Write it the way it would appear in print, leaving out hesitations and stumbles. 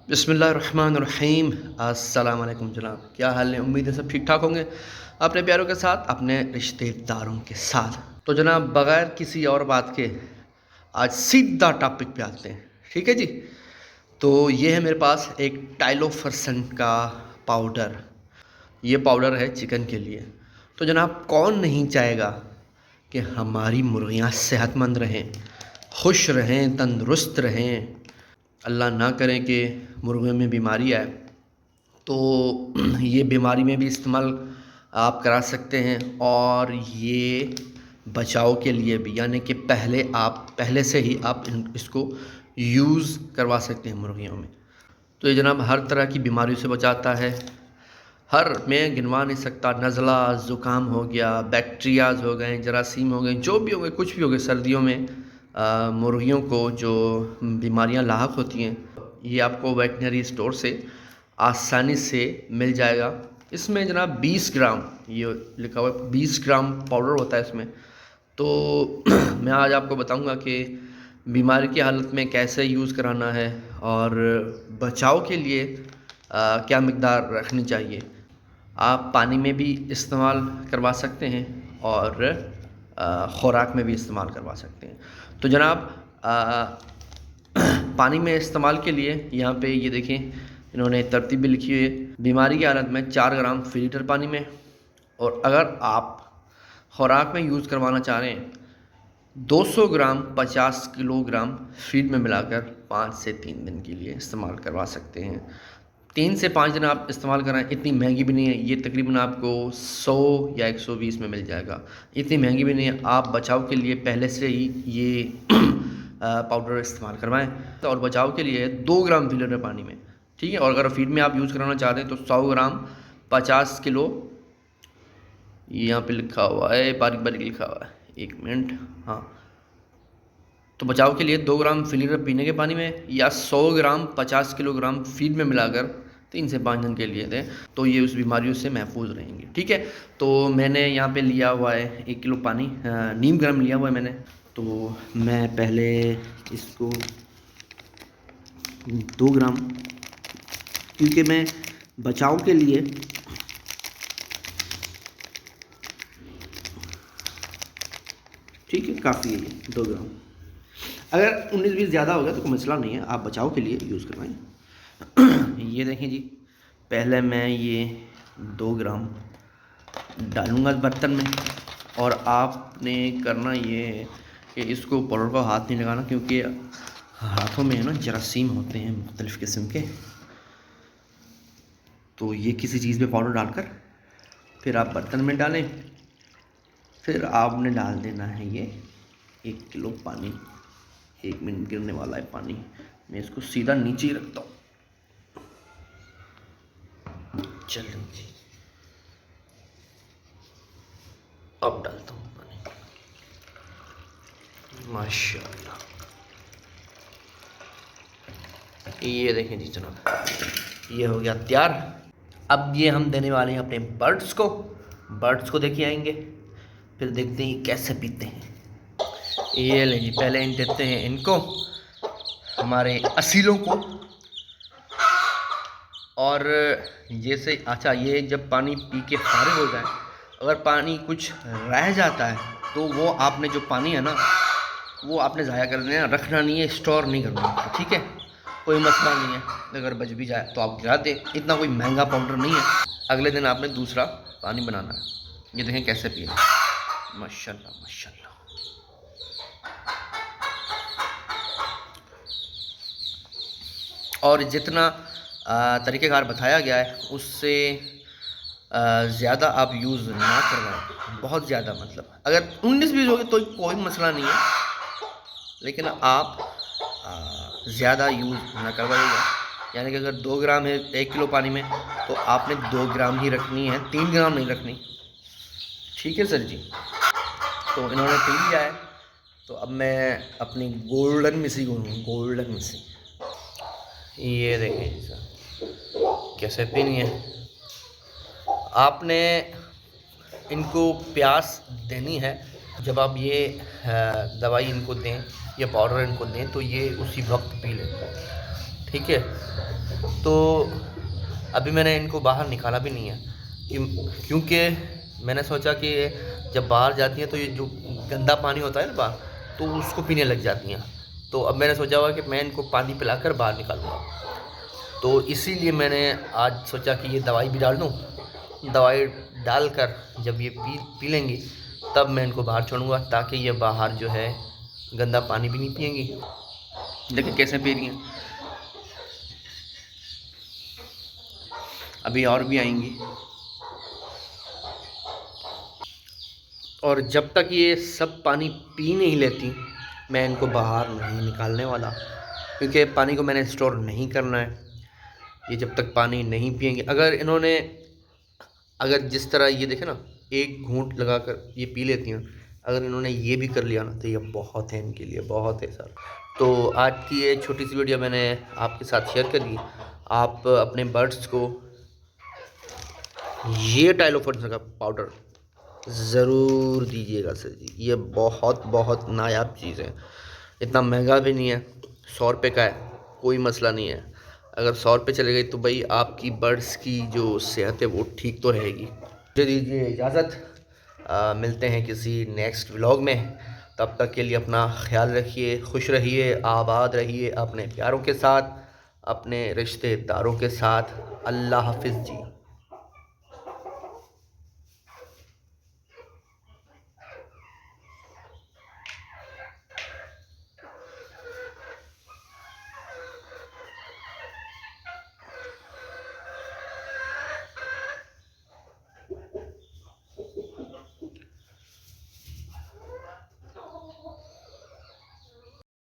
बिस्मिल्लाहिर्रहमानिर्रहीम। अस्सलाम वालेकुम जनाब, क्या हाल है? उम्मीद है सब ठीक ठाक होंगे अपने प्यारों के साथ, अपने रिश्तेदारों के साथ। तो जनाब बग़ैर किसी और बात के आज सीधा टॉपिक पे आते हैं, ठीक है जी। तो ये है मेरे पास एक टाइलोफर्सन का पाउडर। ये पाउडर है चिकन के लिए। तो जनाब कौन नहीं चाहेगा कि हमारी मुर्गियाँ सेहतमंद रहें, खुश रहें, तंदुरुस्त रहें। अल्लाह ना करे कि मुर्गियों में बीमारी आए, तो ये बीमारी में भी इस्तेमाल आप करा सकते हैं। और ये बचाव के लिए भी, यानी कि पहले से ही आप इसको यूज़ करवा सकते हैं मुर्गियों में। तो ये जनाब हर तरह की बीमारियों से बचाता है। मैं गिनवा नहीं सकता, नज़ला ज़ुकाम हो गया, बैक्टीरियाज़ हो गए, जरासीम हो गए, जो भी हो गए, कुछ भी हो गए। सर्दियों में मुर्गियों को जो बीमारियां लाहक होती हैं, ये आपको वेटनरी स्टोर से आसानी से मिल जाएगा। इसमें जनाब 20 ग्राम, ये लिखा हुआ है 20 ग्राम पाउडर होता है इसमें। तो मैं आज आपको बताऊंगा कि बीमारी की हालत में कैसे यूज़ कराना है और बचाव के लिए क्या मकदार रखनी चाहिए। आप पानी में भी इस्तेमाल करवा सकते हैं और ख़ुराक में भी इस्तेमाल करवा सकते हैं। तो जनाब पानी में इस्तेमाल के लिए यहाँ पे ये देखें, इन्होंने तरतीब भी लिखी हुई है। बीमारी की हालत में 4 ग्राम फ़ी लीटर पानी में, और अगर आप ख़ुराक में यूज़ करवाना चाह रहे हैं 200 ग्राम 50 किलोग्राम फीड में मिलाकर 5 से 3 दिन के लिए इस्तेमाल करवा सकते हैं। 3 से 5 दिन आप इस्तेमाल कराएं। इतनी महंगी भी नहीं है, ये तकरीबन आपको 100 या 120 में मिल जाएगा। इतनी महंगी भी नहीं है। आप बचाव के लिए पहले से ही ये पाउडर इस्तेमाल करवाएं। तो और बचाव के लिए 2 ग्राम फ़ी लीटर पानी में, ठीक है। और अगर फीड में आप यूज़ कराना चाहते हैं तो 100 ग्राम 50 किलो, यहाँ पे लिखा हुआ है, बारीक बारीक लिखा हुआ है, 1 मिनट, हाँ। तो बचाव के लिए 2 ग्राम फ़ी लीटर पीने के पानी में या 100 ग्राम 50 किलोग्राम फीड में मिलाकर 3 से 5 दिन के लिए दें, तो ये उस बीमारियों से महफूज रहेंगे, ठीक है। तो मैंने यहाँ पे लिया हुआ है 1 किलो पानी, नीम गर्म लिया हुआ है मैंने। तो मैं पहले इसको 2 ग्राम, क्योंकि मैं बचाव के लिए ठीक है, काफ़ी है ये 2 ग्राम। अगर 19-20 ज़्यादा हो गया तो कोई मसला नहीं है, आप बचाव के लिए यूज़ करवाएं। ये देखें जी, पहले मैं ये 2 ग्राम डालूँगा बर्तन में। और आपने करना ये है कि इसको पाउडर को हाथ नहीं लगाना, क्योंकि हाथों में है ना जरासीम होते हैं मुख्तलिफ़ किस्म के। तो ये किसी चीज़ पे पाउडर डालकर फिर आप बर्तन में डालें। फिर आपने डाल देना है ये 1 किलो पानी। 1 मिनट गिरने वाला है पानी। मैं इसको सीधा नीचे ही रखता हूँ। चलो जी, अब डालता हूँ पानी। माशाल्लाह, ये देखें जी जनाब, ये हो गया तैयार। अब ये हम देने वाले हैं अपने बर्ड्स को देखिए आएंगे, फिर देखते हैं कैसे पीते हैं। ये ले जी, पहले इन देते हैं इनको, हमारे असीलों को। और जैसे अच्छा, ये जब पानी पी के फारिग हो जाए, अगर पानी कुछ रह जाता है तो वो आपने जो पानी है ना, वो आपने ज़ाया कर देना, रखना नहीं है, स्टोर नहीं करना है, ठीक है। कोई मसला नहीं है, अगर बच भी जाए तो आप गिरा दें, इतना कोई महंगा पाउडर नहीं है। अगले दिन आपने दूसरा पानी बनाना है। ये देखें कैसे पिए, माशाल्लाह माशाल्लाह। और जितना तरीक़ेकार बताया गया है उससे ज़्यादा आप यूज़ ना करवाएं, बहुत ज़्यादा। मतलब अगर 19-20 हो गए तो कोई मसला नहीं है, लेकिन आप ज़्यादा यूज़ ना करवाइएगा। यानी कि अगर 2 ग्राम है 1 किलो पानी में, तो आपने 2 ग्राम ही रखनी है, 3 ग्राम नहीं रखनी, ठीक है सर जी। तो इन्होंने पी लिया है, तो अब मैं अपनी गोल्डन मिसी को लूँगा, गोल्डन मिसी। ये देखें सर कैसे पीनी है। आपने इनको प्यास देनी है। जब आप ये दवाई इनको दें या पाउडर इनको दें, तो ये उसी वक्त पी लें, ठीक है। तो अभी मैंने इनको बाहर निकाला भी नहीं है, क्योंकि मैंने सोचा कि जब बाहर जाती हैं तो ये जो गंदा पानी होता है ना बाहर, तो उसको पीने लग जाती हैं। तो अब मैंने सोचा हुआ कि मैं इनको पानी पिलाकर बाहर निकालूँगा। तो इसीलिए मैंने आज सोचा कि ये दवाई भी डाल दूँ। दवाई डालकर जब ये पी लेंगी तब मैं इनको बाहर छोड़ूंगा, ताकि ये बाहर जो है गंदा पानी भी नहीं पिएंगी। देखिए कैसे पी रही हैं। अभी और भी आएंगी, और जब तक ये सब पानी पी नहीं लेती मैं इनको बाहर नहीं निकालने वाला, क्योंकि पानी को मैंने स्टोर नहीं करना है। ये जब तक पानी नहीं पिएंगे, अगर जिस तरह ये देखे ना, एक घूंट लगाकर ये पी लेती हैं, अगर इन्होंने ये भी कर लिया ना तो ये बहुत है इनके लिए, बहुत है सर। तो आज की ये छोटी सी वीडियो मैंने आपके साथ शेयर कर दी। आप अपने बर्ड्स को ये टाइलोफोर्स का पाउडर ज़रूर दीजिएगा सर जी। ये बहुत बहुत नायाब चीज़ है, इतना महंगा भी नहीं है, 100 रुपये का है, कोई मसला नहीं है। अगर 100 रुपये चले गई तो भाई आपकी बर्ड्स की जो सेहत है वो ठीक तो रहेगी। मुझे दीजिए इजाज़त, मिलते हैं किसी नेक्स्ट व्लॉग में। तब तक के लिए अपना ख्याल रखिए, खुश रहिए, आबाद रहिए अपने प्यारों के साथ, अपने रिश्तेदारों के साथ। अल्लाह हाफिज़ जी।